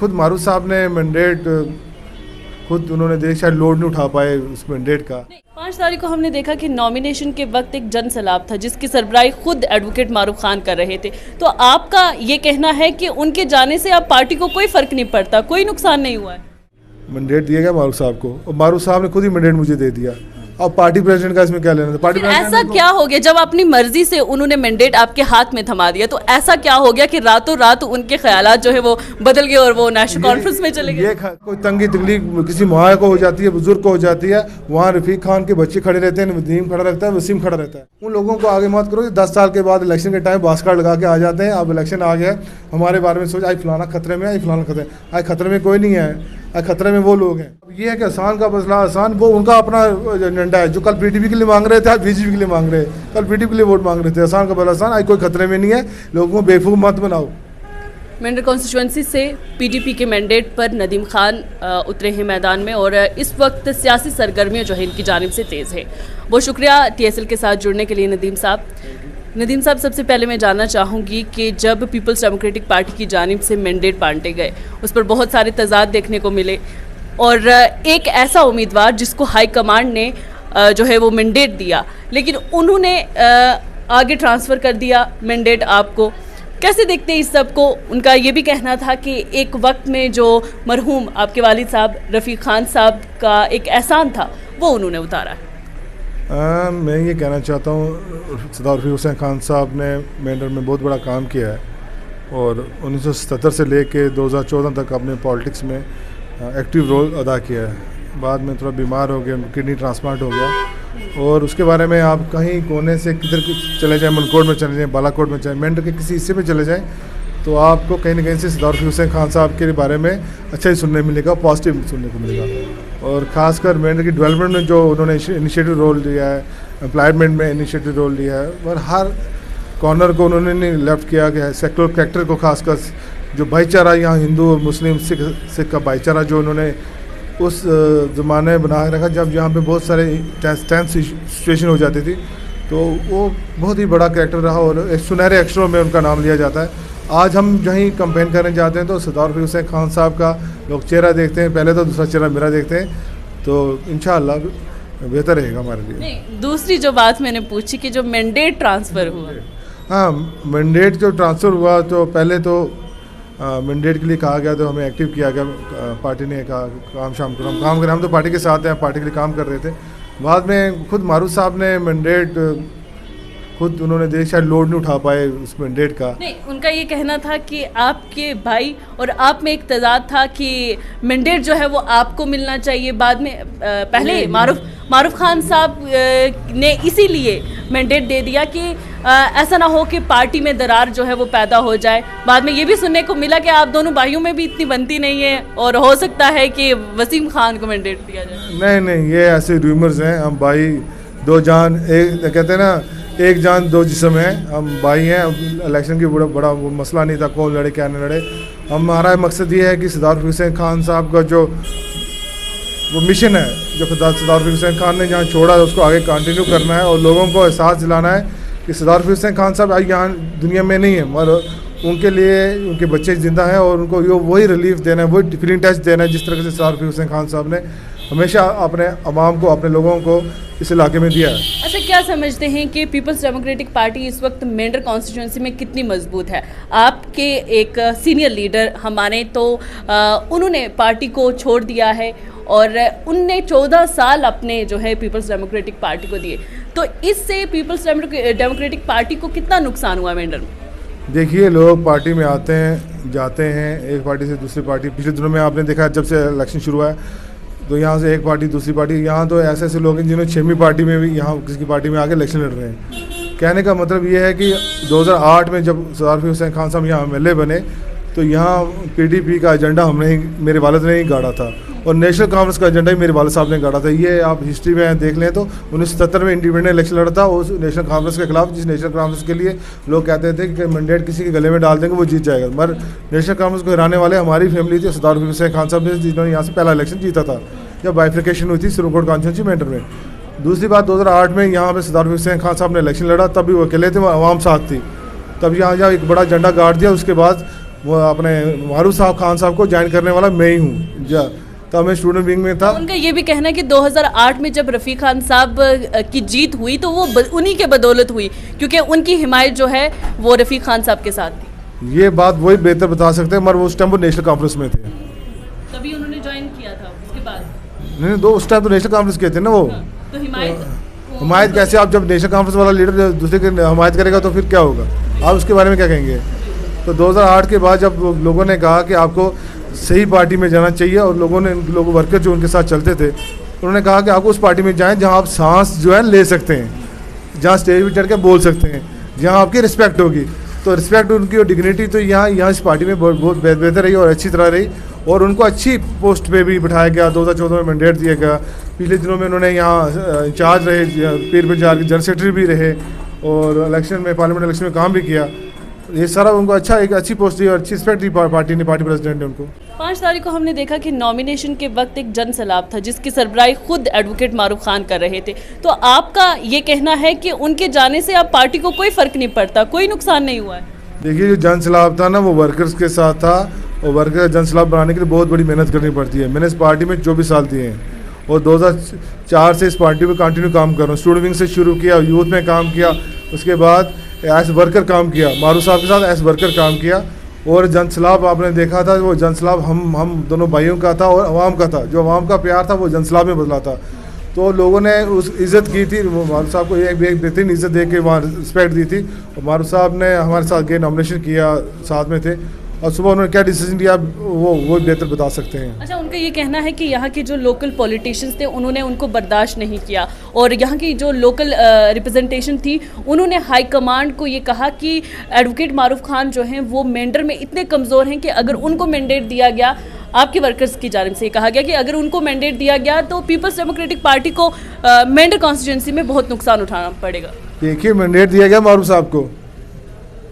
खुद मारूफ साहब ने मैंडेट खुद उन्होंने देख शायद लोड नहीं उठा पाए उस मैंडेट का। 5 तारीख को हमने देखा कि नॉमिनेशन के वक्त एक जन सैलाब था जिसकी सरबराही खुद एडवोकेट मारूफ खान कर रहे थे। तो आपका ये कहना है कि उनके जाने से अब पार्टी को कोई फर्क नहीं पड़ता, कोई नुकसान नहीं हुआ है? मैंडेट दिया गया मारूफ साहब को और मारूफ साहब ने खुद ही मैंडेट मुझे दे दिया। अब पार्टी प्रेसिडेंट का इसमें क्या लेना था? पार्टी ऐसा क्या हो गया जब अपनी मर्जी से उन्होंने मैंडेट आपके हाथ में थमा दिया, तो ऐसा क्या हो गया कि रातों रात उनके ख्यालात जो है वो बदल गए और वो नेशनल कॉन्फ्रेंस में चले गए? ये कोई तंगी तकलीफ किसी मुआया को हो जाती है, बुजुर्ग को हो जाती है, वहाँ रफीक खान के बच्चे खड़े रहते हैं, नदीम खड़ा रहता है, वसीम खड़ा रहता है। उन लोगों को आगे मत करो 10 साल के बाद इलेक्शन के टाइम बास्कार्ड लगा के आ जाते हैं। अब इलेक्शन आ गया, हमारे बारे में सोच आज फलाना खतरे में, आज फलाना खतरे, आज खतरे में कोई नहीं है, आज खतरे में वो लोग हैं। ये है कि आसान का मसला, आसान वो उनका अपना एजेंडा है। जो कल पीटीपी के लिए मांग रहे थे आज बीजेपी के लिए मांग रहे हैं, कल पीटीपी के लिए वोट मांग रहे थे। आसान का बड़ा आसान, आज कोई खतरे में नहीं है, लोगों को बेवकूफ़ मत बनाओ। मेंढर कॉन्स्टिट्यूंसी से पीडीपी के मैंडेट पर नदीम खान उतरे हैं मैदान में और इस वक्त सियासी सरगर्मियां जो है इनकी जानिब से तेज़ है। बहुत शुक्रिया टीएसएल के साथ जुड़ने के लिए नदीम साहब। नदीम साहब, सबसे पहले मैं जानना चाहूँगी कि जब पीपल्स डेमोक्रेटिक पार्टी की जानिब से मैंडेट बांटे गए उस पर बहुत सारे तजाद देखने को मिले और एक ऐसा उम्मीदवार जिसको हाई कमांड ने जो है वो मैंडेट दिया, लेकिन उन्होंने आगे ट्रांसफ़र कर दिया मैंडेट आपको। कैसे देखते हैं इस सब को? उनका ये भी कहना था कि एक वक्त में जो मरहूम आपके वालिद साहब रफ़ीक खान साहब का एक एहसान था वो उन्होंने उतारा है। मैं ये कहना चाहता हूँ सरदार रफ़ीक हुसैन खान साहब ने मेंढर में बहुत बड़ा काम किया है और 1977 से लेके 2014 तक अपने पॉलिटिक्स में एक्टिव रोल अदा किया है। बाद में थोड़ा बीमार हो गया, किडनी ट्रांसप्लांट हो गया और उसके बारे में आप कहीं कोने से किधर चले जाएँ, मनकोट में चले जाएँ, बालाकोट में चले, मेंढर के किसी हिस्से में चले जाएँ तो आपको कहीं ना कहीं से सरदार रफ़ीक हुसैन खान साहब के बारे में अच्छा ही सुनने मिलेगा, पॉजिटिव सुनने को मिलेगा। और ख़ासकर मेंढर की डेवलपमेंट में जो उन्होंने इनिशिएटिव रोल लिया है, एम्प्लॉयमेंट में इनिशिएटिव रोल लिया है और हर कॉर्नर को उन्होंने नहीं लेफ्ट किया गया, सेक्युलर कैरेक्टर को खासकर जो भाईचारा यहाँ हिंदू और मुस्लिम सिख का भाईचारा जो उन्होंने उस ज़माने में बना रखा जब यहाँ पे बहुत सारे टेंस सिचुएशन हो जाती थी, तो वो बहुत ही बड़ा कैरेक्टर रहा और एक सुनहरे अक्षरों में उनका नाम लिया जाता है। आज हम जहीं कंपेन करने जाते हैं तो सरदार रफ़ीक हुसैन खान साहब का लोग चेहरा देखते हैं, पहले तो दूसरा चेहरा मेरा देखते हैं, तो इंशाअल्लाह बेहतर रहेगा हमारे लिए। नहीं, दूसरी जो बात मैंने पूछी कि जो मैंडेट ट्रांसफ़र हुआ, हाँ मैंडेट जो ट्रांसफ़र हुआ तो पहले तो मैंडेट के लिए कहा गया तो हमें एक्टिव किया गया, पार्टी ने कहा काम शाम करो, हम काम करें, हम तो पार्टी के साथ हैं, पार्टी के लिए काम कर रहे थे। बाद में खुद मारूफ साहब ने मैंडेट खुद उन्होंने देख शायद लोड नहीं उठा पाए उस मैंडेट का। नहीं, उनका ये कहना था कि आपके भाई और आप में एक तजाद था कि मैंडेट जो है वो आपको मिलना चाहिए। बाद में पहले मारूफ खान साहब ने इसीलिए मैंडेट दे दिया कि ऐसा ना हो कि पार्टी में दरार जो है वो पैदा हो जाए। बाद में ये भी सुनने को मिला कि आप दोनों भाइयों में भी इतनी बनती नहीं है और हो सकता है कि वसीम खान को मैंडेट दिया जाए। नहीं, ये ऐसे रूमर्स हैं। हम भाई दो जान एक कहते हैं ना, एक जान दो जिस्म है, हम भाई हैं। इलेक्शन की बड़ा मसला नहीं था कौन लड़े क्या न लड़े। हमारा मकसद ये है कि सरदार रफ़ीक हुसैन खान साहब का जो वो मिशन है, जो सरदार रफ़ीक हुसैन खान ने जहाँ छोड़ा है उसको आगे कंटिन्यू करना है और लोगों को एहसास दिलाना है कि सरदार रफ़ीक हुसैन खान साहब आज यहाँ दुनिया में नहीं है, मगर उनके लिए उनके बच्चे ज़िंदा हैं और उनको वही रिलीफ देना है, वही फीलिंग टच देना है जिस तरह से सरदार रफ़ीक हुसैन खान साहब ने हमेशा अपने अवाम को, अपने लोगों को इस इलाके में दिया है। अच्छा, क्या समझते हैं कि पीपल्स डेमोक्रेटिक पार्टी इस वक्त मेंढर कॉन्स्टिट्यूंसी में कितनी मजबूत है? आपके एक सीनियर लीडर हमारे तो उन्होंने पार्टी को छोड़ दिया है और उनने 14 साल अपने जो है पीपल्स डेमोक्रेटिक पार्टी को दिए, तो इससे पीपल्स डेमोक्रेटिक पार्टी को कितना नुकसान हुआ मेंढर में? देखिए, लोग पार्टी में आते हैं जाते हैं, एक पार्टी से दूसरी पार्टी। पिछले दिनों में आपने देखा जब से इलेक्शन शुरू हुआ है तो यहाँ से एक पार्टी दूसरी पार्टी, यहाँ तो ऐसे लोग हैं जिन्होंने 6वीं पार्टी में भी यहाँ किसी पार्टी में आके इलेक्शन लड़ रहे हैं। कहने का मतलब ये है कि 2008 में जब सरदार रफ़ीक हुसैन खान साहब यहाँ MLA बने तो यहाँ पीडीपी का एजेंडा मेरे वालिद ने ही गाड़ा था और नेशनल कांग्रेस का एजेंडा ही मेरे वालिद साहब ने गाड़ा था। ये आप हिस्ट्री में देख लें तो 1977 में इंडिपेंडेंट इलेक्शन लड़ा था उस नेशनल कांग्रेस के खिलाफ, जिस नेशनल कांग्रेस के लिए लोग कहते थे कि मैंडेट किसी के गले में डाल देंगे वो जीत जाएगा, मगर नेशनल कांग्रेस को हराने वाले हमारी फैमिली थी, सरदार रफ़ीक हुसैन खान साहब ने, जिन्होंने यहाँ से पहला इलेक्शन जीता था जब बाइफिकेशन हुई थी सिरमकोट कॉन्स्टिट्यूंसी मेंढर में। दूसरी बात 2008 में यहाँ पे सरदार रफ़ीक हुसैन खान साहब ने इलेक्शन लड़ा, तब भी वो अकेले थे, वो आवाम साथ थी, तब यहाँ एक बड़ा झंडा गाड़ दिया। उसके बाद वो अपने मारूफ साहब खान साहब को ज्वाइन करने वाला मैं ही हूँ। तब मैं स्टूडेंट विंग में था। उनका ये भी कहना है कि 2008 में जब रफ़ी खान साहब की जीत हुई तो वो उन्हीं के बदौलत हुई, क्योंकि उनकी हिमायत जो है वो रफ़ी खान साहब के साथ थी। ये बात वही बेहतर बता सकते हैं, मगर वो उस टाइम वो नेशनल कॉन्फ्रेंस में थे, तभी उन्होंने ज्वाइन किया था। उसके बाद नहीं, दो उस टाइम तो नेशनल कॉन्फ्रेंस किए थे ना वो। हाँ, तो हिमायत कैसे, आप जब नेशनल कॉन्फ्रेंस वाला लीडर दूसरे की हिमायत करेगा तो फिर क्या होगा, आप उसके बारे में क्या कहेंगे। तो 2008 के बाद जब लोगों ने कहा कि आपको सही पार्टी में जाना चाहिए, और लोगों वर्कर जो उनके साथ चलते थे उन्होंने कहा कि आपको उस पार्टी में जाएं जहां आप सांस जो है ले सकते हैं, जहां स्टेज पे चढ़ के बोल सकते हैं, जहां आपकी रिस्पेक्ट होगी। तो रिस्पेक्ट उनकी और डिग्निटी तो यहाँ इस पार्टी में बहुत बेहतर रही और अच्छी तरह रही, और उनको अच्छी पोस्ट पे भी बिठाया गया। 2014 में मैंडेट दिया गया। पिछले दिनों में उन्होंने यहाँ इंचार्ज रहे, पीर पंजाब के जनरल सेक्रेटरी भी रहे, और इलेक्शन में, पार्लियामेंट इलेक्शन में काम भी किया। ये सारा उनको एक अच्छी पोस्ट दी और अच्छी रिस्पेक्ट दी पार्टी प्रेसिडेंट ने उनको। 5 तारीख को हमने देखा कि नॉमिनेशन के वक्त एक जन सैलाब था जिसकी सरबराही खुद एडवोकेट मारूफ खान कर रहे थे। तो आपका ये कहना है कि उनके जाने से अब पार्टी को कोई फर्क नहीं पड़ता, कोई नुकसान नहीं हुआ है? देखिए, जो जन सैलाब था ना वो वर्कर्स के साथ था, और वर्कर जन सैलाब बनाने के लिए बहुत बड़ी मेहनत करनी पड़ती है। मैंने इस पार्टी में 24 साल दिए हैं, और 2004 से इस पार्टी में कंटिन्यू काम कर रहा हूँ। स्टूडेंट विंग से शुरू किया, यूथ में काम किया, उसके बाद एज वर्कर काम किया, मारूफ साहब के साथ एज वर्कर काम किया। और जन सैलाब आपने देखा था, वो जन सैलाब हम दोनों भाइयों का था और अवाम का था। जो अवाम का प्यार था वो जन सैलाब में बदला था। तो लोगों ने उस इज़्ज़त की थी, वो मारूफ साहब को एक बेहतरीन इज़्ज़त दे के वहाँ रिस्पेक्ट दी थी। और मारूफ साहब ने हमारे साथ गए, नॉमिनेशन किया, साथ में थे, और सुबह उन्होंने क्या डिसीजन लिया वो बेहतर बता सकते हैं। अच्छा, उनका ये कहना है कि यहाँ के जो लोकल पॉलिटिशियंस थे उन्होंने उनको बर्दाश्त नहीं किया, और यहाँ की जो लोकल रिप्रेजेंटेशन थी उन्होंने हाई कमांड को ये कहा कि एडवोकेट मारूफ खान जो हैं वो मेंढर में इतने कमज़ोर हैं कि अगर उनको मैंडेट दिया गया, आपके वर्कर्स की जानिब से कहा गया कि अगर उनको मैंडेट दिया गया तो पीपल्स डेमोक्रेटिक पार्टी को मेंढर कॉन्स्टिट्यूंसी में बहुत नुकसान उठाना पड़ेगा। देखिए, मैंडेट दिया गया मारूफ साहब को,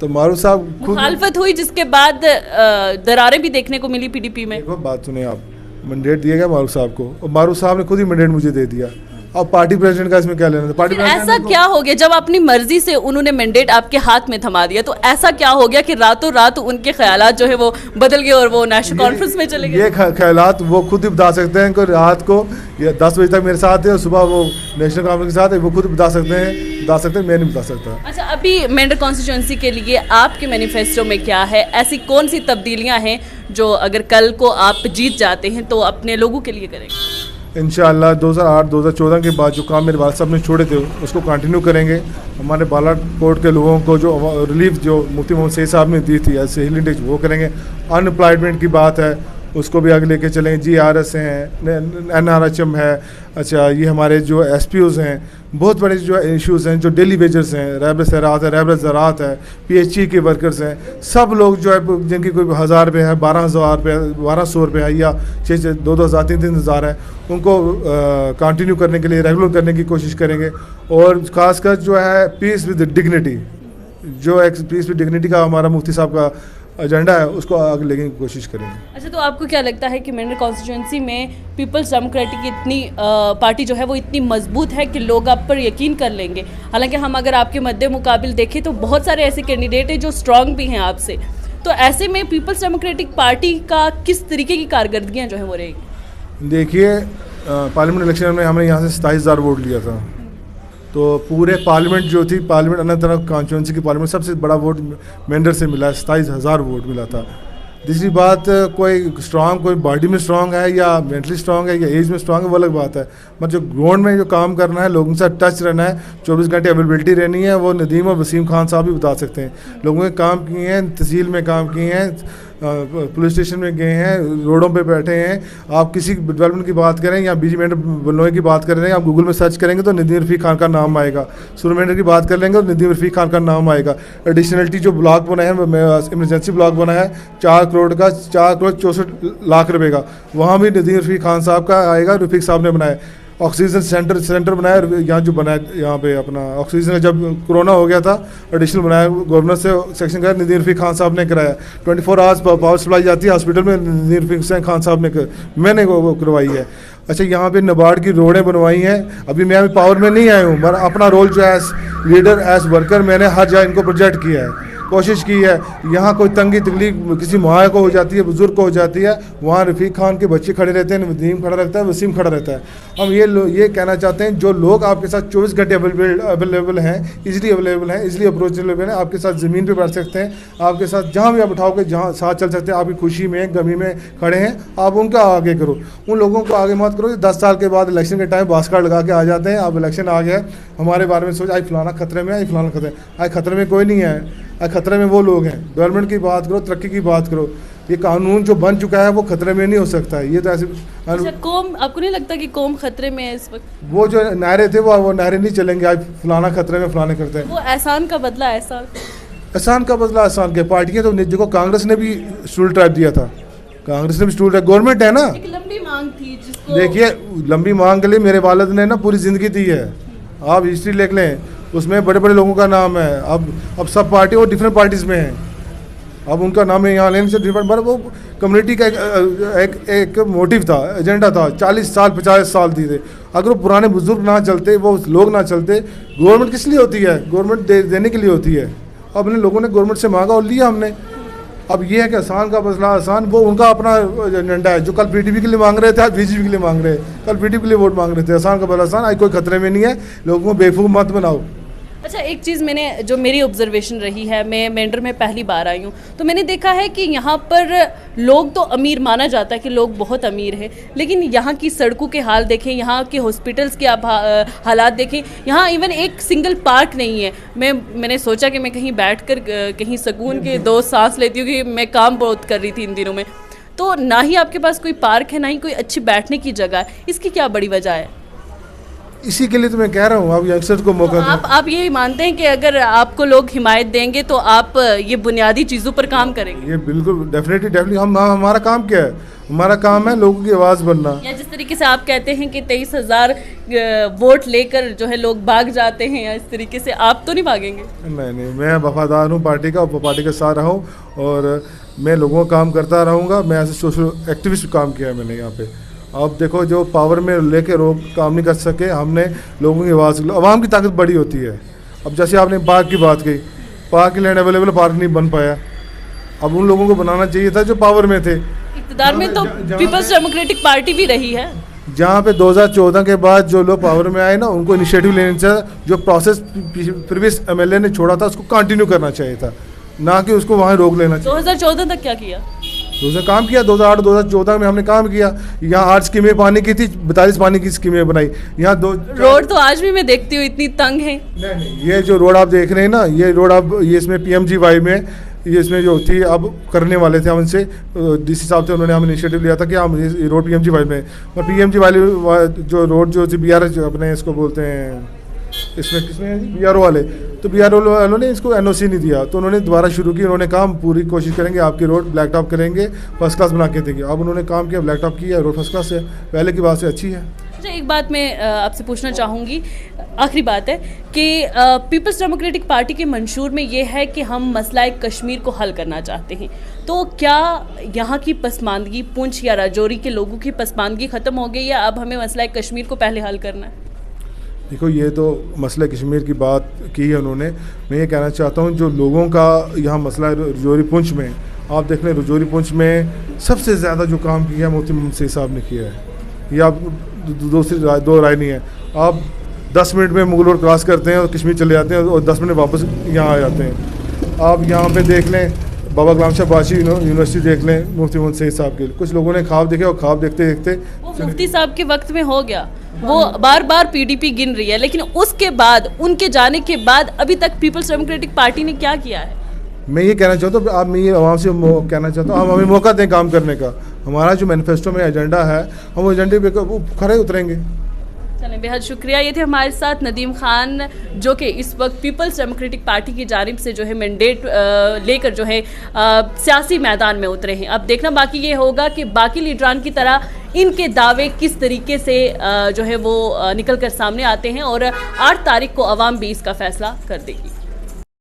तो मारूफ साहब खुद मुखालफत हुई, जिसके बाद दरारें भी देखने को मिली पीडीपी में। देखो, बात सुने आप, मैंडेट दिया गया मारूफ साहब को, और मारूफ साहब ने खुद ही मैंडेट मुझे दे दिया। अब पार्टी प्रेसिडेंट का इसमें क्या लेना था? पार्टी ऐसा क्या हो गया जब अपनी मर्जी से उन्होंने मैंडेट आपके हाथ में थमा दिया, तो ऐसा क्या हो गया कि रातों रात उनके ख्यालात जो है वो बदल गए और वो नेशनल कॉन्फ्रेंस में चले गए? ये ख्यालात वो खुद ही बता सकते हैं। कोई रात को 10 बजे तक मेरे साथ है और सुबह वो नेशनल कॉन्फ्रेंस के साथ है, वो खुद बता सकते हैं, मैं नहीं बता सकता। अच्छा, अभी मेंढर कॉन्स्टिट्यूंसी के लिए आपके मैनिफेस्टो में क्या है? ऐसी कौन सी तब्दीलियां हैं जो अगर कल को आप जीत जाते हैं तो अपने लोगों के लिए करेंगे? इंशाअल्लाह 2008-2014 के बाद जो काम मेरे वालिद साहब ने छोड़े थे उसको कंटिन्यू करेंगे। हमारे बालाकोट के लोगों को जो रिलीफ जो मुफ्ती मोहम्मद सईद साहब ने दी थी ऐसे हील इंडेक्स, वो करेंगे। अनएम्प्लॉयमेंट की बात है, उसको भी आगे लेके चलेंगे। GRS हैं, NRHM है, अच्छा ये हमारे जो SPOs हैं, बहुत बड़े जो इश्यूज़ हैं, जो डेली वेजर्स हैं, रैब ज़राअत है, रैब ज़राअत है, PHE के वर्कर्स हैं, सब लोग जो है जिनकी कोई 1000 रुपये है, 12,000 रुपये, 1200 रुपये है, या 2,000 3,000 है, उनको कंटिन्यू करने के लिए रेगुलर करने की कोशिश करेंगे। और ख़ासकर जो है पीस विद डिग्निटी, जो एक पीस विद डिग्निटी का हमारा मुफ्ती साहब का एजेंडा है, उसको आगे लेने की कोशिश करेंगे। अच्छा, तो आपको क्या लगता है कि मेंढर कॉन्स्टिट्यूंसी में पीपल्स डेमोक्रेटिक की इतनी पार्टी जो है वो इतनी मजबूत है कि लोग आप पर यकीन कर लेंगे? हालांकि हम अगर आपके मद्दे मुकाबिल देखें तो बहुत सारे ऐसे कैंडिडेट हैं जो स्ट्रांग भी हैं आपसे, तो ऐसे में पीपल्स डेमोक्रेटिक पार्टी का किस तरीके की कारकर्दगियाँ जो है वो रहेगी? देखिए, पार्लियामेंट इलेक्शन में हमने यहाँ से 27,000 वोट लिया था, तो पूरे पार्लियामेंट जो थी, पार्लियामेंट अनंतनाग कॉन्स्टिट्यूंसी की पार्लियामेंट सबसे बड़ा वोट मेंढर से मिला है, 27,000 वोट मिला था। दूसरी बात, कोई स्ट्रांग, कोई बॉडी में स्ट्रांग है या मेंटली स्ट्रांग है या एज में स्ट्रांग है, वो अलग बात है। मतलब जो ग्राउंड में जो काम करना है, लोगों के साथ टच रहना है, 24 घंटे अवेलेबिलिटी रहनी है, वो नदीम और वसीम खान साहब भी बता सकते हैं। लोगों ने काम किए हैं, तहसील में काम किए हैं, पुलिस स्टेशन में गए हैं, रोडों पे बैठे हैं। आप किसी डेवलपमेंट की बात करें या बीजी मेंढर बनोए की बात करें, आप गूगल में सर्च करेंगे तो नदीम रफ़ीक खान का नाम आएगा। सुर मेंढर की बात कर लेंगे तो नदीम रफ़ीक खान का नाम आएगा। एडिशनलिटी जो ब्लॉक बनाया है, इमरजेंसी ब्लॉक बनाया है 4 करोड़ का, 4 करोड़ 64 लाख रुपए का, वहाँ भी नदीम रफ़ीक खान साहब का आएगा, रफ़ीक साहब ने बनाया। ऑक्सीजन सेंटर बनाया यहाँ जो बनाया, यहाँ पे अपना ऑक्सीजन जब कोरोना हो गया था एडिशनल बनाया, गवर्नर से सेक्शन का नदीम रफ़ीक खान साहब ने कराया। 24 आवर्स पावर सप्लाई जाती है हॉस्पिटल में, नदीम रफ़ीक खान साहब ने मैंने वो करवाई है। अच्छा, यहाँ पे नाबार्ड की रोडें बनवाई हैं। अभी मैं अभी पावर में नहीं आया हूँ, मगर अपना रोल जो है एज लीडर, एज वर्कर, मैंने हर जगह इनको प्रोजेक्ट किया है। कोशिश की है। यहाँ कोई तंगी तकलीफ किसी मुआया को हो जाती है, बुजुर्ग को हो जाती है, वहाँ रफ़ीक खान के बच्चे खड़े रहते हैं, नदीम खड़ा रहता है, वसीम खड़ा रहता है। हम ये कहना चाहते हैं जो लोग आपके साथ 24 घंटे अवेलेबल हैं, इजीली अवेलेबल हैं, इजीली अप्रोचेबल हैं, आपके साथ ज़मीन पे बैठ सकते हैं, आपके साथ जहाँ भी आप उठाओगे, जहाँ साथ चल सकते हैं, आपकी खुशी में गमी में खड़े हैं, आप उनका आगे करो। उन लोगों को आगे मत करो 10 साल के बाद इलेक्शन के टाइम बास्कार्ड लगा के आ जाते हैं। अब इलेक्शन आ गया, हमारे बारे में सोच, आज फलाना खतरे में, आज फलाना खतरे, आज खतरे में कोई नहीं है, आज खतरे में वो लोग हैं। गवर्नमेंट की बात करो, तरक्की की बात करो। ये कानून जो बन चुका है वो खतरे में नहीं हो सकता है। ये तो ऐसे अच्छा, कौम, आपको नहीं लगता कि कौम खतरे में है इस वक्त? वो जो नारे थे वो नारे नहीं चलेंगे, आज फलाना खतरे में, फलाने करते हैं। वो एहसान का बदला एहसान, एहसान का बदला एहसान के। पार्टियाँ तो देखो, कांग्रेस ने भी स्टूल टाइप दिया था, कांग्रेस ने भी स्टूल टाइप, गवर्नमेंट है ना। एक लंबी मांग थी जिसको, देखिए लंबी मांग के लिए मेरे वालिद ने ना पूरी ज़िंदगी दी है। आप हिस्ट्री लिख लें, उसमें बड़े बड़े लोगों का नाम है। अब सब पार्टी और डिफरेंट पार्टीज़ में हैं, अब उनका नाम है यहाँ लेने से डिफरेंट, पर वो कम्युनिटी का एक मोटिव था, एजेंडा था। 40 साल 50 साल दिए थे। अगर वो पुराने बुजुर्ग ना चलते, वो लोग ना चलते, गवर्नमेंट किस लिए होती है? गवर्नमेंट देने के लिए होती है। अब अपने लोगों ने गवर्नमेंट से मांगा और लिया हमने। अब ये है कि आसान का मसला आसान, वो उनका अपना एजेंडा है। जो कल पीडीपी के लिए मांग रहे थे, आज बीजेपी के लिए मांग रहे हैं। कल पीडीपी के लिए वोट मांग रहे थे। आसान का बदला आसान, आज कोई खतरे में नहीं है। लोगों को बेवकूफ़ मत बनाओ। अच्छा, एक चीज़ जो मेरी ऑब्जर्वेशन रही है, मैं मेंढर में पहली बार आई हूँ, तो मैंने देखा है कि यहाँ पर लोग तो अमीर माना जाता है कि लोग बहुत अमीर हैं, लेकिन यहाँ की सड़कों के हाल देखें, यहाँ के हॉस्पिटल्स के आप हालात देखें, यहाँ इवन एक सिंगल पार्क नहीं है। मैंने सोचा कि मैं कहीं बैठकर कहीं सुकून के 2 सांस लेती हूँ, कि मैं काम बहुत कर रही थी इन दिनों में। तो ना ही आपके पास कोई पार्क है, ना ही कोई अच्छी बैठने की जगह है। इसकी क्या बड़ी वजह है? इसी के लिए तो मैं कह रहा हूँ, आप यंगस्टर्स को मौका दें। आप ये मानते हैं कि अगर आपको लोग हिमायत देंगे तो आप ये बुनियादी चीज़ों पर काम करेंगे? ये बिल्कुल डेफिनेटली हमारा काम क्या है? हमारा काम है लोगों की आवाज़ बनना। या जिस तरीके से आप कहते हैं कि 23,000 वोट लेकर जो है लोग भाग जाते हैं, या इस तरीके से आप तो नहीं भागेंगे? नहीं, मैं वफादार हूँ पार्टी का, पार्टी के साथ रहा हूँ और मैं लोगों का काम करता रहूँगा। मैं ऐसे सोशल एक्टिविस्ट काम किया है मैंने यहाँ पे। अब देखो, जो पावर में लेके लोग काम नहीं कर सके, हमने लोगों की आवाज़, आवाम की ताकत बड़ी होती है। अब जैसे आपने पार्क की बात की, पार्क के लिए अवेलेबल पार्क नहीं बन पाया। अब उन लोगों को बनाना चाहिए था जो पावर में थे। इक़्तिदार में तो पीपल्स डेमोक्रेटिक पार्टी भी रही है। जहाँ पे 2014 के बाद जो लोग पावर में आए ना, उनको इनिशिएटिव लेना चाहिए। जो प्रोसेस प्रीवियस एमएलए ने छोड़ा था, उसको कंटिन्यू करना चाहिए था, ना कि उसको वहाँ रोक लेना चाहिए। 2014 तक क्या किया? 2000 काम किया, 2008-2014 में हमने काम किया। यहाँ 8 स्कीमें पानी की थी, 42 पानी की स्कीमें बनाई। यहाँ रोड तो आज भी मैं देखती हूँ इतनी तंग है। नहीं, ये जो रोड आप देख रहे हैं ना, ये रोड अब ये इसमें PMGY में ये इसमें जो थी अब करने वाले थे हम इनसे, जिस हिसाब से उन्होंने हमें इनिशिएटिव लिया था कि हम ये रोड PMGY में, पर PMGY जो रोड जो BR अपने इसको बोलते हैं, इसमें किसमें BRO वाले, तो BRO वालों ने इसको NOC नहीं दिया, तो उन्होंने दोबारा शुरू की। उन्होंने काम पूरी कोशिश करेंगे, आपकी रोड ब्लैक टॉप करेंगे, फर्स्ट क्लास बना के देंगे। अब उन्होंने काम किया, ब्लैक टॉप किया, रोड फर्स्ट क्लास है, पहले की बात से अच्छी है। अच्छा, एक बात मैं आपसे पूछना चाहूँगी, आखिरी बात है कि पीपल्स डेमोक्रेटिक पार्टी के मंशूर में ये है कि हम मसला कश्मीर को हल करना चाहते हैं, तो क्या यहाँ की पसमानदगी, पुंछ या राजौरी के लोगों की पसमानदगी ख़त्म हो गई, या अब हमें मसला कश्मीर को पहले हल करना है? देखो, ये तो मसला कश्मीर की बात की है उन्होंने। मैं ये कहना चाहता हूँ, जो लोगों का यहाँ मसला राजौरी पुंछ में, आप देख लें, राजौरी पुंछ में सबसे ज़्यादा जो काम किया मोहम्मद मुंशी साहब ने किया है। ये आप दो राय नहीं है। आप 10 मिनट में मुगल रोड क्रॉस करते हैं और कश्मीर चले जाते हैं, और 10 मिनट वापस यहाँ आ जाते हैं। आप यहाँ पे देख लें, बाबा गुलाम शाह बाशी यूनिवर्सिटी देख लें, मुफ्ती मोहम्मद सईद साहब के। कुछ लोगों ने ख्वाब देखे और ख्वाब देखते देखते वो मुफ्ती साहब के वक्त में हो गया। वो बार बार PDP गिन रही है, लेकिन उसके बाद, उनके जाने के बाद अभी तक पीपल्स डेमोक्रेटिक पार्टी ने क्या किया है? मैं ये कहना चाहता हूँ, आप मैं ये आवाम से कहना चाहता हूँ, आप हमें मौका दें काम करने का। हमारा जो मैनिफेस्टो में एजेंडा है, हम वो एजेंडे पे खड़े उतरेंगे। चलें, बेहद शुक्रिया। ये थे हमारे साथ नदीम खान, जो कि इस वक्त पीपल्स डेमोक्रेटिक पार्टी की जानिब से जो है मैंडेट लेकर जो है सियासी मैदान में उतरे हैं। अब देखना बाकी ये होगा कि बाकी लीडरान की तरह इनके दावे किस तरीके से जो है वो निकल कर सामने आते हैं, और 8 तारीख को अवाम भी इसका फैसला कर देगी।